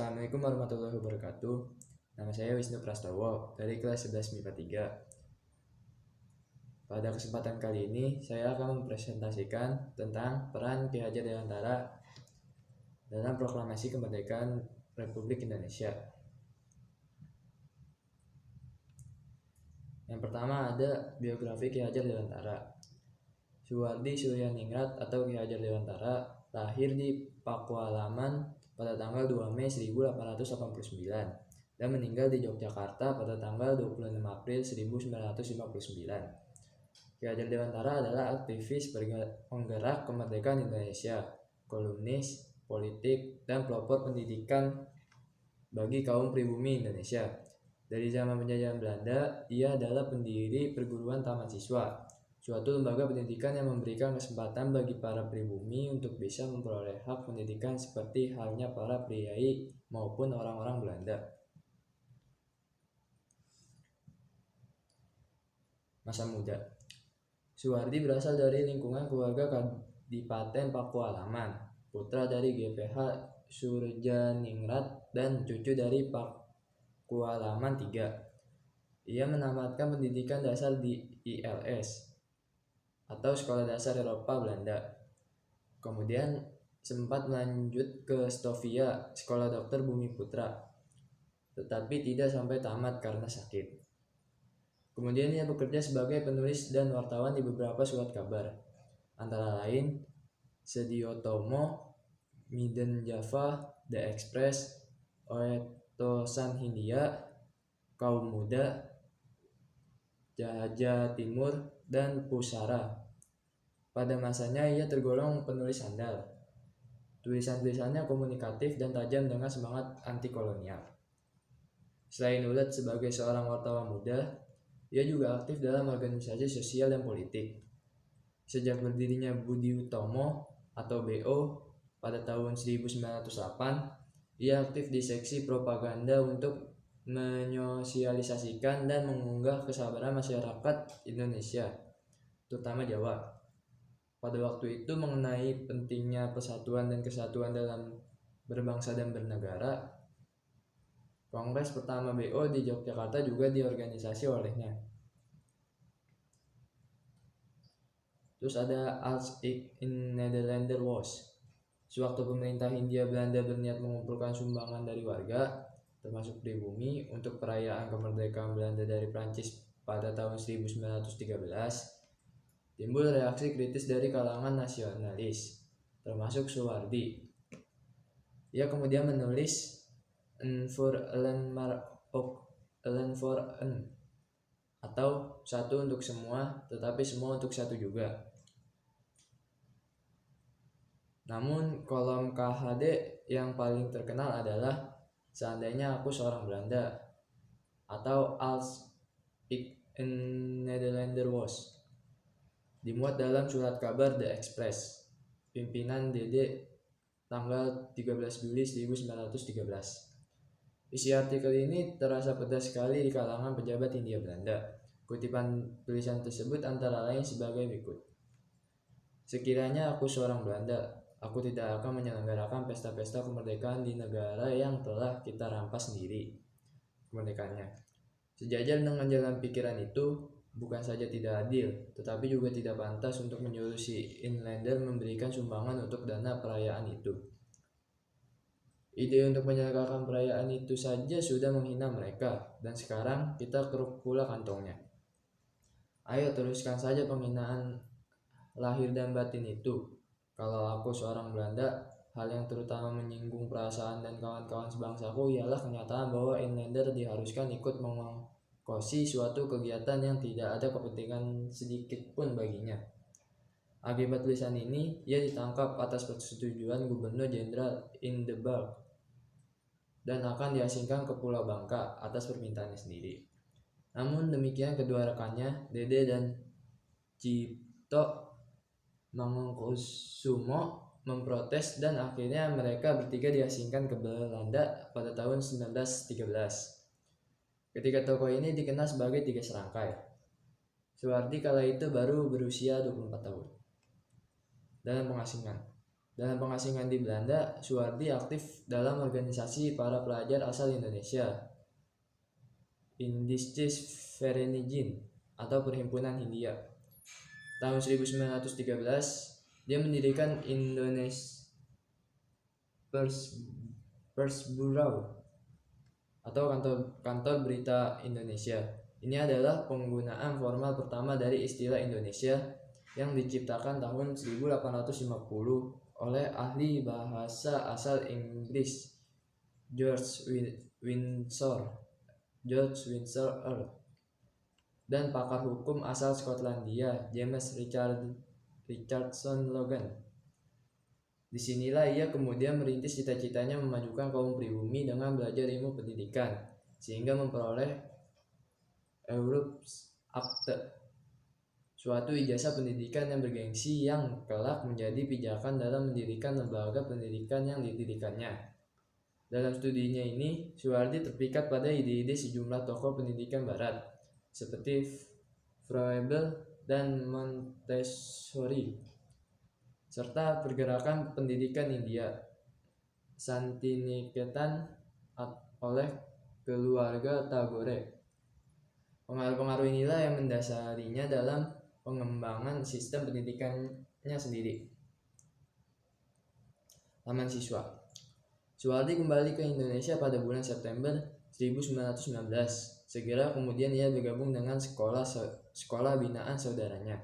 Assalamualaikum warahmatullahi wabarakatuh. Nama saya Wisnu Prastowo dari kelas 11 MIPA 3. Pada kesempatan kali ini, saya akan mempresentasikan tentang peran Ki Hajar Dewantara dalam proklamasi kemerdekaan Republik Indonesia. Yang pertama ada biografi Ki Hajar Dewantara. Suwardi Suryaningrat atau Ki Hajar Dewantara lahir di Pakualaman pada tanggal 2 Mei 1889 dan meninggal di Yogyakarta pada tanggal 26 April 1959. Ki Hajar Dewantara adalah aktivis penggerak kemerdekaan Indonesia, kolumnis, politik, dan pelopor pendidikan bagi kaum pribumi Indonesia. Dari zaman penjajahan Belanda, ia adalah pendiri perguruan taman siswa, suatu lembaga pendidikan yang memberikan kesempatan bagi para pribumi untuk bisa memperoleh hak pendidikan seperti halnya para priai maupun orang-orang Belanda. Masa muda. Suwardi berasal dari lingkungan keluarga Kadipaten Pakualaman, putra dari GPH Suryaningrat dan cucu dari Pakualaman III. Ia menamatkan pendidikan dasar di ILS atau Sekolah Dasar Eropa Belanda. Kemudian sempat melanjut ke Stovia, Sekolah Dokter Bumi Putra, tetapi tidak sampai tamat karena sakit. Kemudian ia bekerja sebagai penulis dan wartawan di beberapa surat kabar, antara lain Sediotomo, Midden Java, The Express, Oetosan Hindia, Kaum Muda, Jahaja Timur, dan Pusara. Pada masanya ia tergolong penulis handal. Tulisan-tulisannya komunikatif dan tajam dengan semangat anti-kolonial. Selain ulet sebagai seorang wartawan muda, ia juga aktif dalam organisasi sosial dan politik. Sejak berdirinya Budi Utomo atau BO pada tahun 1908, ia aktif di seksi propaganda untuk menyosialisasikan dan mengunggah kesabaran masyarakat Indonesia, terutama Jawa. Pada waktu itu mengenai pentingnya persatuan dan kesatuan dalam berbangsa dan bernegara. Kongres pertama BO di Yogyakarta juga diorganisasi olehnya. Terus ada Als ik in Nederlander was. Sewaktu pemerintah Hindia Belanda berniat mengumpulkan sumbangan dari warga, termasuk pribumi, untuk perayaan kemerdekaan Belanda dari Prancis pada tahun 1913, timbul reaksi kritis dari kalangan nasionalis, termasuk Suwardi. Ia kemudian menulis "Een voor allen maar ook allen voor een", atau satu untuk semua, tetapi semua untuk satu juga. Namun kolom KHD yang paling terkenal adalah "Seandainya aku seorang Belanda" atau "Als ik een Nederlander was", dimuat dalam surat kabar The Express, pimpinan DD tanggal 13 Juli 1913. Isi artikel ini terasa pedas sekali di kalangan pejabat Hindia Belanda. Kutipan tulisan tersebut antara lain sebagai berikut. Sekiranya aku seorang Belanda, aku tidak akan menyelenggarakan pesta-pesta kemerdekaan di negara yang telah kita rampas sendiri kemerdekaannya. Sejajar dengan jalan pikiran itu, bukan saja tidak adil, tetapi juga tidak pantas untuk menyuruh si inlander memberikan sumbangan untuk dana perayaan itu. Ide untuk menyelenggarakan perayaan itu saja sudah menghina mereka, dan sekarang kita keruk pula kantongnya. Ayo teruskan saja penghinaan lahir dan batin itu. Kalau aku seorang Belanda, hal yang terutama menyinggung perasaan dan kawan-kawan sebangsaku ialah kenyataan bahwa inlander diharuskan ikut mengongkosi suatu kegiatan yang tidak ada kepentingan sedikit pun baginya. Akibat tulisan ini, ia ditangkap atas persetujuan Gubernur Jenderal Hindenburg dan akan diasingkan ke Pulau Bangka atas permintaannya sendiri. Namun demikian, kedua rekannya, Dede dan Cipto Mangunkusumo, memprotes dan akhirnya mereka bertiga diasingkan ke Belanda pada tahun 1913. Ketiga tokoh ini dikenal sebagai tiga serangkai. Suwardi kala itu baru berusia 24 tahun. Dalam pengasingan, Dalam pengasingan di Belanda, Soehardi aktif dalam organisasi para pelajar asal Indonesia, Indische Vereniging atau Perhimpunan Hindia. Tahun 1913, dia mendirikan Indonesia Persbureau atau kantor berita Indonesia. Ini adalah penggunaan formal pertama dari istilah Indonesia yang diciptakan tahun 1850 oleh ahli bahasa asal Inggris George Windsor Earl dan pakar hukum asal Skotlandia James Richardson Logan. Disinilah ia kemudian merintis cita-citanya memajukan kaum pribumi dengan belajar ilmu pendidikan, sehingga memperoleh Europe's Acte, suatu ijazah pendidikan yang bergengsi yang kelak menjadi pijakan dalam mendirikan lembaga pendidikan yang didirikannya. Dalam studinya ini, Soehardi terpikat pada ide-ide sejumlah tokoh pendidikan barat, seperti Froebel dan Montessori, serta pergerakan pendidikan India, Santiniketan oleh keluarga Tagore. Pengaruh-pengaruh inilah yang mendasarinya dalam pengembangan sistem pendidikannya sendiri. Taman Siswa. Soehardi kembali ke Indonesia pada bulan September 1919. Segera kemudian ia bergabung dengan sekolah binaan saudaranya.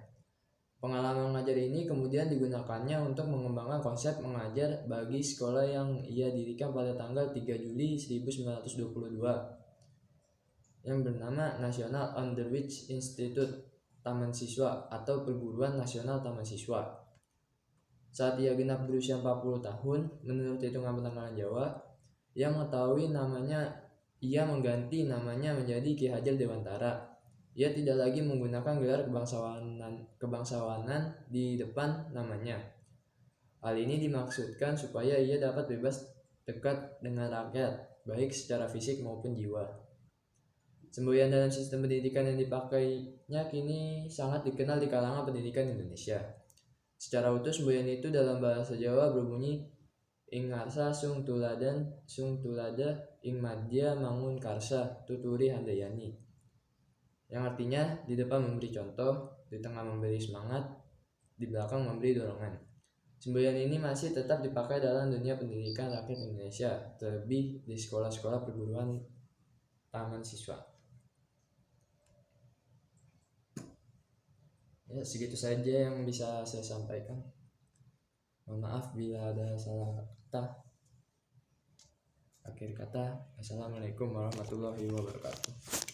Pengalaman mengajar ini kemudian digunakannya untuk mengembangkan konsep mengajar bagi sekolah yang ia dirikan pada tanggal 3 Juli 1922 yang bernama National Underwich Institute Taman Siswa atau Perguruan Nasional Taman Siswa. Saat ia genap berusia 40 tahun, menurut hitungan penanggalan Jawa, ia mengganti namanya menjadi Ki Hajar Dewantara. Ia tidak lagi menggunakan gelar kebangsawanan di depan namanya. Hal ini dimaksudkan supaya ia dapat bebas dekat dengan rakyat, baik secara fisik maupun jiwa. Semboyan dalam sistem pendidikan yang dipakainya kini sangat dikenal di kalangan pendidikan Indonesia. Secara utuh semboyan itu dalam bahasa Jawa berbunyi ing ngarsa sung tulada ing madya mangun karsa tuturi handayani, yang artinya di depan memberi contoh, di tengah memberi semangat, di belakang memberi dorongan. Semboyan ini masih tetap dipakai dalam dunia pendidikan rakyat Indonesia, terlebih di sekolah-sekolah perguruan taman siswa. Ya, segitu saja yang bisa saya sampaikan. Mohon maaf bila ada salah kata. Akhir kata, Assalamualaikum warahmatullahi wabarakatuh.